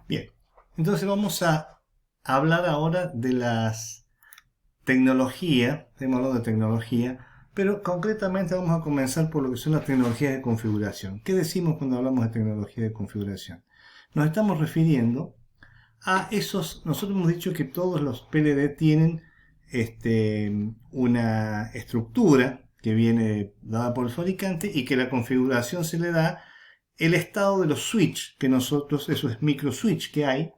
Bien, entonces vamos a hablar ahora de las tecnologías, estamos hablando de tecnología, pero concretamente vamos a comenzar por lo que son las tecnologías de configuración. ¿Qué decimos cuando hablamos de tecnología de configuración? Nos estamos refiriendo a esos, nosotros hemos dicho que todos los PLD tienen una estructura que viene dada por el fabricante y que la configuración se le da el estado de los switch que nosotros, esos micro switch que hay,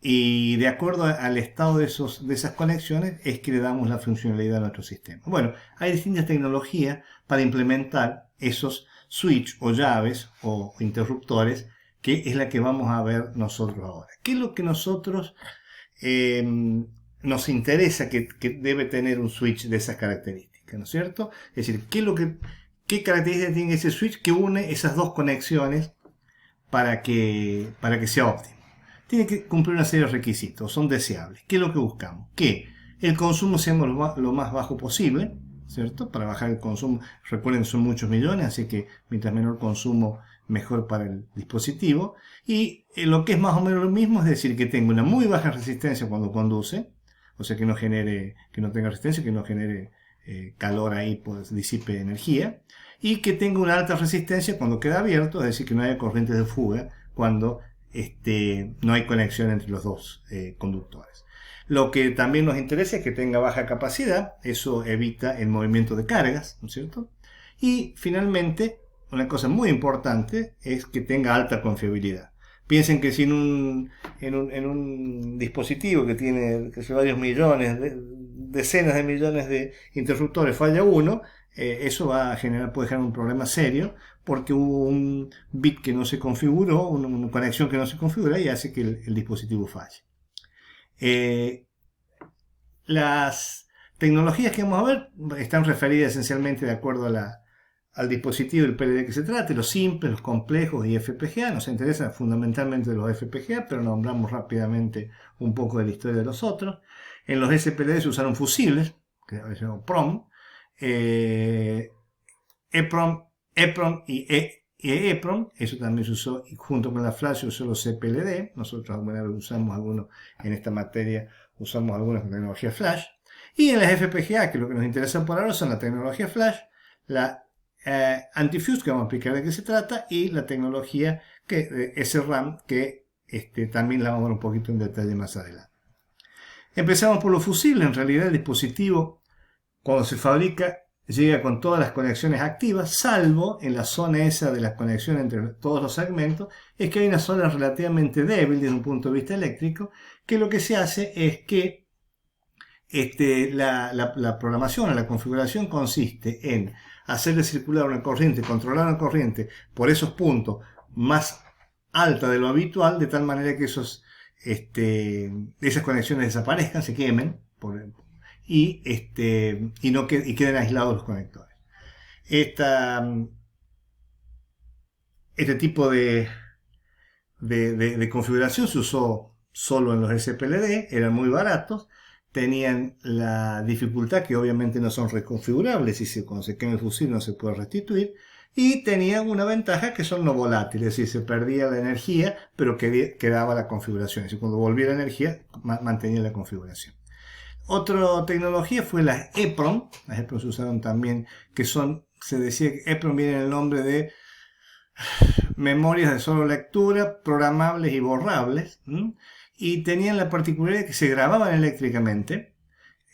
y de acuerdo al estado de esas conexiones es que le damos la funcionalidad a nuestro sistema. Bueno, hay distintas tecnologías para implementar esos switch o llaves o interruptores, que es la que vamos a ver nosotros ahora. ¿Qué es lo que nosotros nos interesa que debe tener un switch de esas características? ¿No es cierto? Es decir, ¿qué características tiene ese switch que une esas dos conexiones para que sea óptimo? Tiene que cumplir una serie de requisitos, son deseables. ¿Qué es lo que buscamos? Que el consumo sea lo más bajo posible, ¿cierto? Para bajar el consumo, recuerden, son muchos millones, así que mientras menor consumo, mejor para el dispositivo. Y lo que es más o menos lo mismo, es decir, que tenga una muy baja resistencia cuando conduce, o sea, que no tenga resistencia, que no genere calor ahí, pues disipe energía, y que tenga una alta resistencia cuando queda abierto, es decir, que no haya corrientes de fuga cuando no hay conexión entre los dos conductores. Lo que también nos interesa es que tenga baja capacidad, eso evita el movimiento de cargas, ¿no es cierto? Y finalmente, una cosa muy importante es que tenga alta confiabilidad. Piensen que si en un dispositivo que tiene varios millones, decenas de millones de interruptores, falla uno, eso puede generar un problema serio, porque hubo un bit que no se configuró, una conexión que no se configura y hace que el dispositivo falle. Las tecnologías que vamos a ver están referidas esencialmente de acuerdo al dispositivo del PLD que se trate, los simples, los complejos y FPGA. Nos interesa fundamentalmente los FPGA, pero nombramos rápidamente un poco de la historia de los otros. En los SPLD se usaron fusibles, que se llaman PROM, EPROM, EPROM y EEPROM. Eso también se usó, y junto con la flash se usó los CPLD. Nosotros alguna vez usamos algunos en esta materia, usamos algunas con tecnología flash. Y en las FPGA, que lo que nos interesa por ahora son la tecnología flash, la anti-fuse, que vamos a explicar de qué se trata, y la tecnología SRAM, que también la vamos a ver un poquito en detalle más adelante. Empezamos por lo fusible. En realidad el dispositivo, cuando se fabrica, llega con todas las conexiones activas, salvo en la zona esa de las conexiones entre todos los segmentos, es que hay una zona relativamente débil desde un punto de vista eléctrico, que lo que se hace es que la programación o la configuración consiste en hacerle circular una corriente, controlar una corriente por esos puntos más alta de lo habitual, de tal manera que esas conexiones desaparezcan, se quemen, y queden aislados los conectores. Este tipo de configuración se usó solo en los SPLD, eran muy baratos, tenían la dificultad que obviamente no son reconfigurables, y cuando se quema el fusil no se puede restituir, y tenían una ventaja que son no volátiles, es decir, se perdía la energía, pero quedaba la configuración, es decir, cuando volvía la energía mantenía la configuración. Otra tecnología fue las EPROM. Las EPROM se usaron también, se decía que EPROM viene en el nombre de memorias de solo lectura, programables y borrables, y tenían la particularidad que se grababan eléctricamente.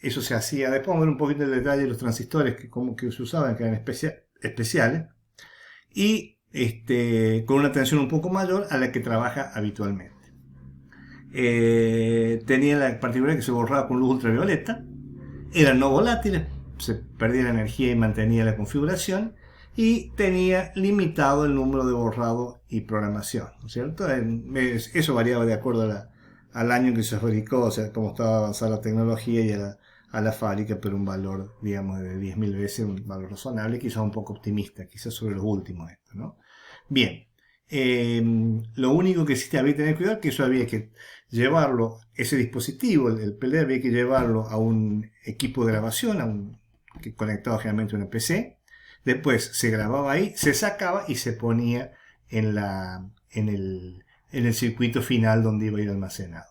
Eso se hacía, después vamos a ver un poquito el detalle de los transistores que se usaban, que eran especiales, y con una tensión un poco mayor a la que trabaja habitualmente. Tenía la particularidad que se borraba con luz ultravioleta, eran no volátiles, se perdía la energía y mantenía la configuración, y tenía limitado el número de borrado y programación, ¿no es cierto? Eso variaba de acuerdo al año en que se fabricó, o sea, cómo estaba avanzada la tecnología y a la fábrica, pero un valor, digamos, de 10.000 veces, un valor razonable, quizás un poco optimista, quizás sobre los últimos estos, ¿no? Bien, lo único que sí había que tener cuidado es que eso había que llevarlo, ese dispositivo, el PLD, había que llevarlo a un equipo de grabación, que conectado generalmente a una PC. Después se grababa ahí, se sacaba y se ponía en en el circuito final donde iba a ir almacenado.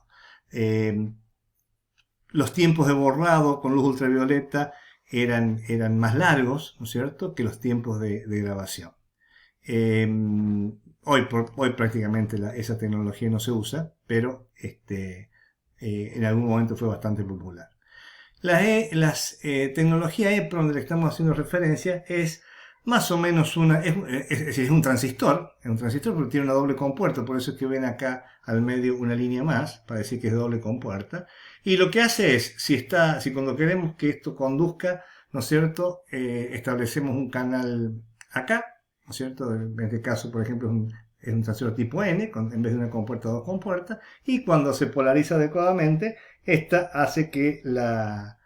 Los tiempos de borrado con luz ultravioleta eran más largos, ¿no es cierto?, que los tiempos de grabación. Hoy prácticamente esa tecnología no se usa, pero en algún momento fue bastante popular. Las tecnología EPROM de la que estamos haciendo referencia es más o menos es un transistor, porque tiene una doble compuerta, por eso es que ven acá al medio una línea más, para decir que es doble compuerta. Y lo que hace es, si cuando queremos que esto conduzca, ¿no es cierto?, establecemos un canal acá, ¿no es cierto? En este caso, por ejemplo, es un transistor tipo N, en vez de una compuerta, dos compuertas, y cuando se polariza adecuadamente, esta hace que la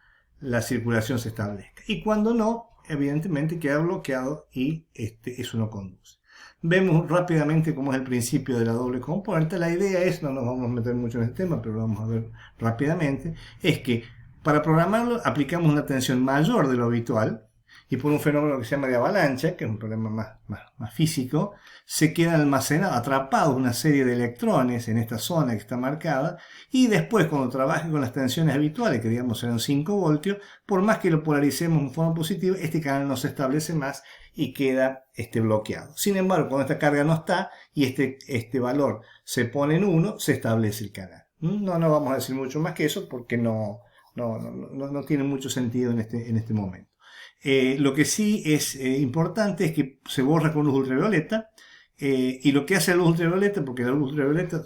circulación se establezca. Y cuando no, evidentemente queda bloqueado y eso no conduce. Vemos rápidamente cómo es el principio de la doble compuerta. La idea es, no nos vamos a meter mucho en este tema, pero lo vamos a ver rápidamente, es que para programarlo aplicamos una tensión mayor de lo habitual, y por un fenómeno que se llama de avalancha, que es un problema más físico, se quedan almacenados, atrapados una serie de electrones en esta zona que está marcada, y después cuando trabaje con las tensiones habituales, que digamos serán 5 voltios, por más que lo polaricemos en forma positiva, este canal no se establece más y queda bloqueado. Sin embargo, cuando esta carga no está y este valor se pone en 1, se establece el canal. No vamos a decir mucho más que eso porque no tiene mucho sentido en este momento. Lo que sí es importante es que se borra con luz ultravioleta, y lo que hace la luz ultravioleta, porque la luz ultravioleta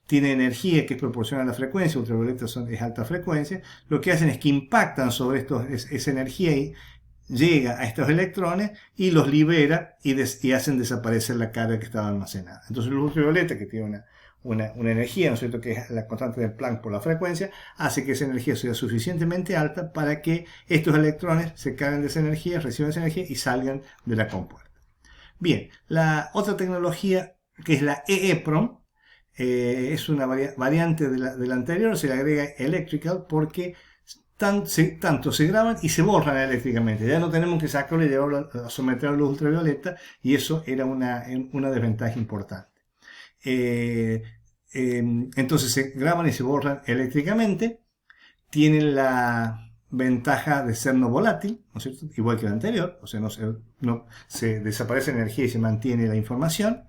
tiene energía que es proporcional a la frecuencia, ultravioleta es alta frecuencia, lo que hacen es que impactan sobre esa energía y llega a estos electrones y los libera y hacen desaparecer la carga que estaba almacenada. Entonces la luz ultravioleta, que tiene una energía, ¿no es cierto?, que es la constante del Planck por la frecuencia, hace que esa energía sea suficientemente alta para que estos electrones se carguen de esa energía, reciban esa energía y salgan de la compuerta. Bien, la otra tecnología, que es la EEPROM, es una variante de la anterior, se le agrega electrical porque tanto se graban y se borran eléctricamente. Ya no tenemos que sacarlo y llevarlo a someter a luz ultravioleta, y eso era una desventaja importante. Entonces se graban y se borran eléctricamente. Tienen la ventaja de ser no volátil, ¿no es cierto?, igual que la anterior, o sea, se desaparece la energía y se mantiene la información,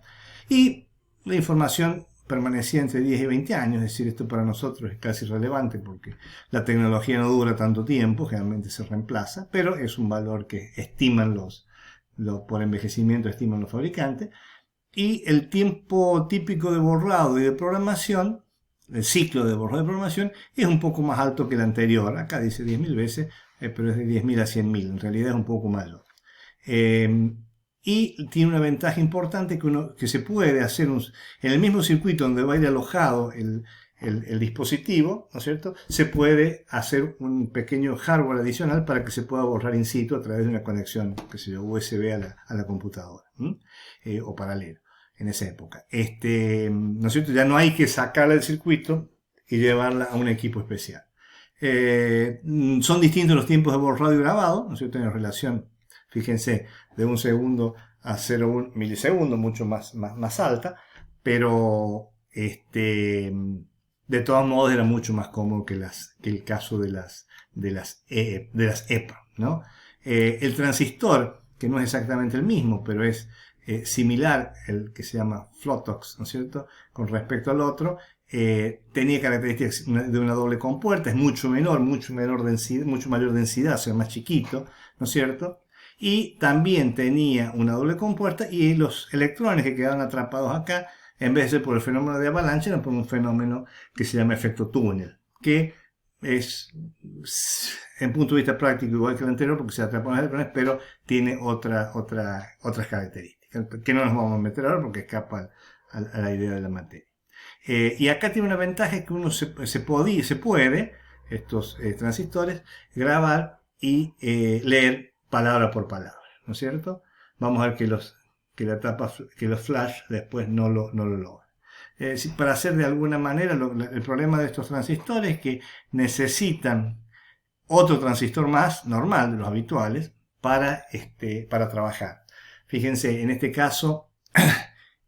y la información permanecía entre 10 y 20 años, es decir, esto para nosotros es casi irrelevante porque la tecnología no dura tanto tiempo, generalmente se reemplaza, pero es un valor que estiman por envejecimiento estiman los fabricantes. Y el tiempo típico de borrado y de programación, el ciclo de borrado y programación, es un poco más alto que el anterior. Acá dice 10.000 veces, pero es de 10.000 a 100.000, en realidad es un poco mayor. Y tiene una ventaja importante que se puede hacer en el mismo circuito donde va a ir alojado el dispositivo, ¿no es cierto?, se puede hacer un pequeño hardware adicional para que se pueda borrar in situ a través de una conexión, qué sé yo, USB a la computadora, o paralelo en esa época. ¿No es cierto? Ya no hay que sacarla del circuito y llevarla a un equipo especial. Son distintos los tiempos de borrado y grabado, ¿no es cierto?, en relación, fíjense, de 1 segundo a 0,1 milisegundo, mucho más alta, pero de todos modos era mucho más cómodo que el caso de las EPROM, ¿no? El transistor, que no es exactamente el mismo, pero es similar, el que se llama Flotox, ¿no es cierto?, con respecto al otro, tenía características de una doble compuerta, es mucho mayor densidad, o sea, más chiquito, ¿no es cierto?, y también tenía una doble compuerta, y los electrones que quedaban atrapados acá, en vez de ser por el fenómeno de avalancha, eran por un fenómeno que se llama efecto túnel, que es, en punto de vista práctico, igual que el anterior, porque se atrapan los electrones, pero tiene otras características, que no nos vamos a meter ahora porque escapa a la idea de la materia. Y acá tiene una ventaja, es que uno se puede, estos transistores, grabar y leer palabra por palabra, ¿no es cierto? Vamos a ver que los flash después no lo logran. Para hacer de alguna manera, el problema de estos transistores es que necesitan otro transistor más normal de los habituales para trabajar. Fíjense, en este caso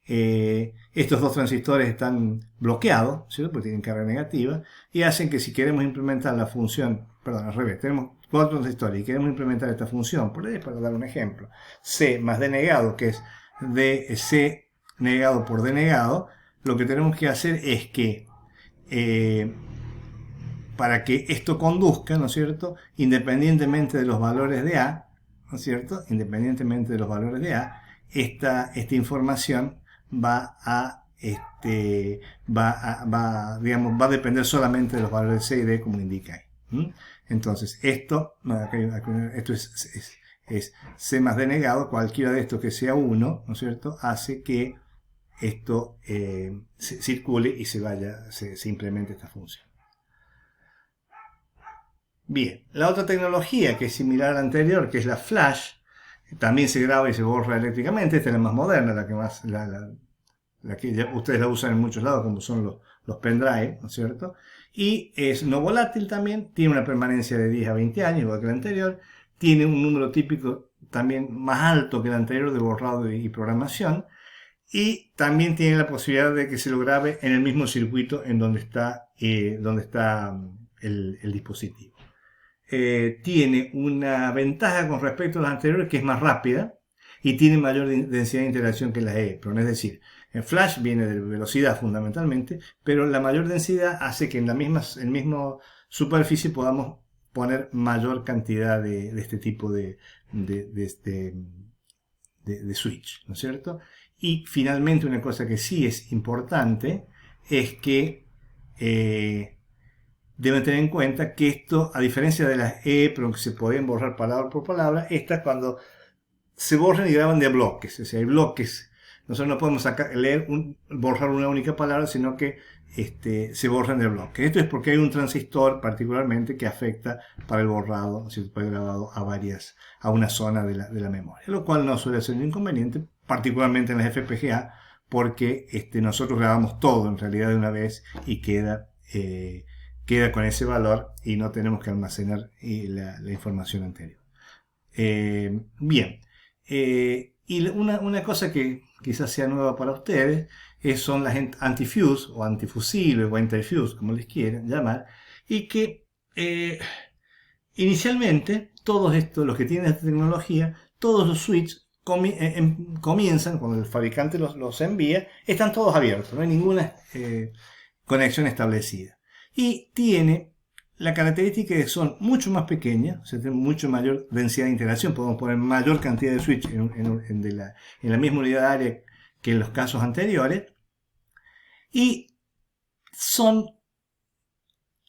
estos dos transistores están bloqueados, ¿cierto? Porque tienen carga negativa, y hacen que si queremos implementar la función, perdón, al revés, tenemos 4 transistores y queremos implementar esta función, por ahí, para dar un ejemplo, C más D negado, que es C negado por D negado, lo que tenemos que hacer es que para que esto conduzca, ¿no es cierto?, independientemente de los valores de A, ¿no es cierto?, independientemente de los valores de A, esta información digamos, va a depender solamente de los valores de C y D, como indica ahí. Entonces, esto es C más D negado, cualquiera de estos que sea 1, ¿no es cierto?, hace que esto circule y se implemente esta función. Bien, la otra tecnología que es similar a la anterior, que es la flash, también se graba y se borra eléctricamente. Esta es la más moderna, la que más, la que ustedes la usan en muchos lados, como son los pendrive, ¿no es cierto? Y es no volátil también, tiene una permanencia de 10 a 20 años, igual que la anterior, tiene un número típico también más alto que el anterior de borrado y programación, y también tiene la posibilidad de que se lo grabe en el mismo circuito en donde está el dispositivo. Tiene una ventaja con respecto a las anteriores, que es más rápida y tiene mayor densidad de interacción que las EEPROM. Es decir, en flash viene de velocidad fundamentalmente, pero la mayor densidad hace que en la misma superficie podamos poner mayor cantidad de este tipo de switch, ¿no es cierto? Y finalmente, una cosa que sí es importante es que deben tener en cuenta que esto, a diferencia de las EEPROM que se podían borrar palabra por palabra, estas cuando se borran y graban de bloques, o sea, hay bloques. Nosotros no podemos borrar una única palabra, sino que se borran de bloques. Esto es porque hay un transistor particularmente que afecta para el borrado, si puede grabado a una zona de la memoria, lo cual no suele ser un inconveniente, particularmente en las FPGA, porque nosotros grabamos todo en realidad de una vez y queda con ese valor y no tenemos que almacenar la información anterior. Bien, y una cosa que quizás sea nueva para ustedes son las antifuse o antifusibles o interfuse, como les quieran llamar, y que inicialmente todos estos, los que tienen esta tecnología, todos los switches comienzan, cuando el fabricante los envía, están todos abiertos, no hay ninguna conexión establecida. Y tiene la característica de que son mucho más pequeñas, o sea, tienen mucho mayor densidad de interacción, podemos poner mayor cantidad de switch en la misma unidad de área que en los casos anteriores, y son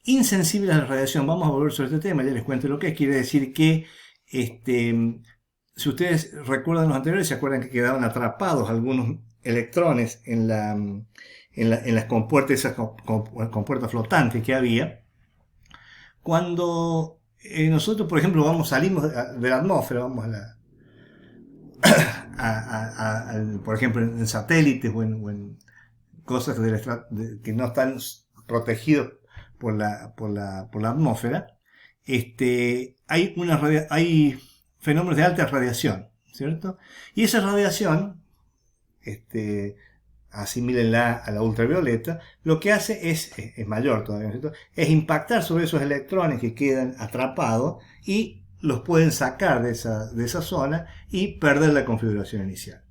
insensibles a la radiación. Vamos a volver sobre este tema, ya les cuento lo que es. Quiere decir que si ustedes recuerdan los anteriores, se acuerdan que quedaban atrapados algunos electrones en las compuertas, esas compuertas flotantes que había. Cuando nosotros, por ejemplo, salimos de la atmósfera, vamos por ejemplo, en satélites o en cosas que no están protegidos por la atmósfera, hay fenómenos de alta radiación, ¿cierto? Y esa radiación, asimílenla a la ultravioleta, lo que hace es mayor todavía, ¿cierto? Es impactar sobre esos electrones que quedan atrapados y los pueden sacar de esa zona y perder la configuración inicial.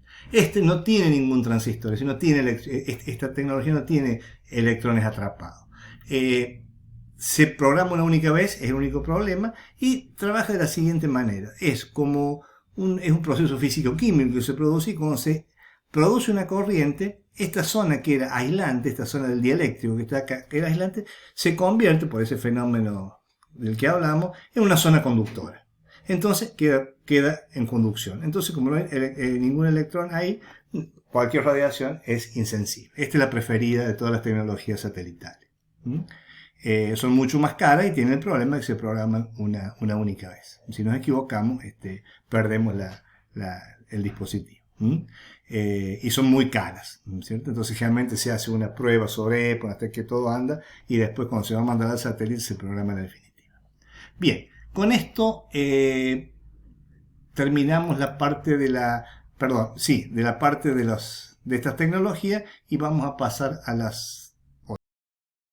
No tiene ningún transistor, esta tecnología no tiene electrones atrapados. Se programa una única vez, es el único problema, y trabaja de la siguiente manera. Es un proceso físico-químico que se produce, y cuando se produce una corriente, esta zona que era aislante, esta zona del dieléctrico que está acá, que era aislante, se convierte, por ese fenómeno del que hablamos, en una zona conductora. Entonces queda en conducción. Entonces, como no hay ningún electrón ahí, cualquier radiación es insensible. Esta es la preferida de todas las tecnologías satelitales. Son mucho más caras y tienen el problema de que se programan una única vez. Si nos equivocamos, perdemos el dispositivo. Y son muy caras, ¿cierto? Entonces generalmente se hace una prueba sobre EEPROM hasta que todo anda, y después cuando se va a mandar al satélite se programa la definitiva. Bien, con esto terminamos la parte de la parte de de estas tecnologías y vamos a pasar a las